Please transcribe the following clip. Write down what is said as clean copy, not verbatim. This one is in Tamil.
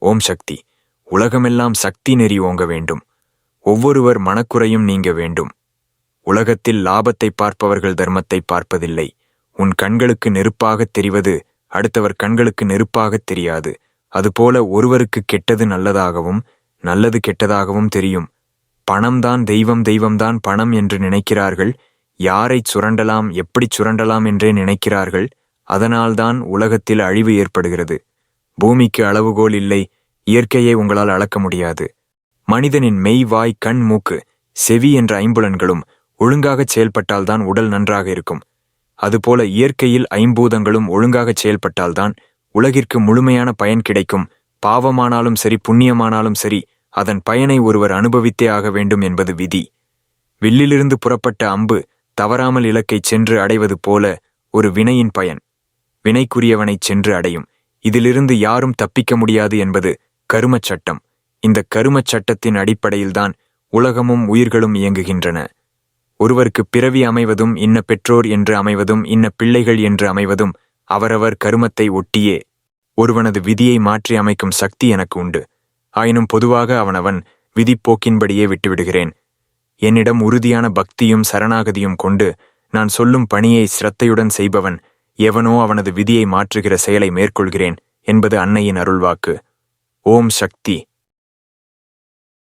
ஓம் சக்தி. உலகமெல்லாம் சக்தி நெறி ஓங்க வேண்டும். ஒவ்வொருவர் மனக்குறையும் நீங்க வேண்டும். உலகத்தில் லாபத்தை பார்ப்பவர்கள் தர்மத்தை பார்ப்பதில்லை. உன் கண்களுக்கு நெருப்பாகத் தெரிவது அடுத்தவர் கண்களுக்கு நெருப்பாகத் தெரியாது. அதுபோல ஒருவருக்கு கெட்டது நல்லதாகவும் நல்லது கெட்டதாகவும் தெரியும். பணம்தான் தெய்வம், தெய்வம்தான் பணம் என்று நினைக்கிறார்கள். யாரைச் சுரண்டலாம், எப்படிச் சுரண்டலாம் என்றே நினைக்கிறார்கள். அதனால்தான் உலகத்தில் அழிவு ஏற்படுகிறது. பூமிக்கு அளவுகோல் இல்லை. இயற்கையை உங்களால் அளக்க முடியாது. மனிதனின் மெய், வாய், கண், மூக்கு, செவி என்ற ஐம்புலன்களும் ஒழுங்காகச் செயல்பட்டால்தான் உடல் நன்றாக இருக்கும். அதுபோல இயற்கையில் ஐம்பூதங்களும் ஒழுங்காகச் செயல்பட்டால்தான் உலகிற்கு முழுமையான பயன் கிடைக்கும். பாவமானாலும் சரி, புண்ணியமானாலும் சரி, அதன் பயனை ஒருவர் அனுபவித்தே ஆக வேண்டும் என்பது விதி. வில்லிலிருந்து புறப்பட்ட அம்பு தவறாமல் இலக்கைச் சென்று அடைவது போல ஒரு வினையின் பயன் வினைக்குரியவனைச் சென்று அடையும். இதிலிருந்து யாரும் தப்பிக்க முடியாது என்பது கருமச் சட்டம். இந்த கருமச் சட்டத்தின் அடிப்படையில்தான் உலகமும் உயிர்களும் இயங்குகின்றன. ஒருவருக்கு பிறவி அமைவதும் இன்ன பெற்றோர் என்று அமைவதும் இன்ன பிள்ளைகள் என்று அமைவதும் அவரவர் கருமத்தை ஒட்டியே. ஒருவனது விதியை மாற்றி அமைக்கும் சக்தி எனக்கு உண்டு. ஆயினும் பொதுவாக அவனவன் விதிப்போக்கின்படியே விட்டுவிடுகிறேன். என்னிடம் உறுதியான பக்தியும் சரணாகதியும் கொண்டு நான் சொல்லும் பணியை சிரத்தையுடன் செய்பவன் எவனோ அவனது விதியை மாற்றுகிற செயலை மேற்கொள்கிறேன் என்பது அன்னையின் அருள்வாக்கு. ஓம் சக்தி.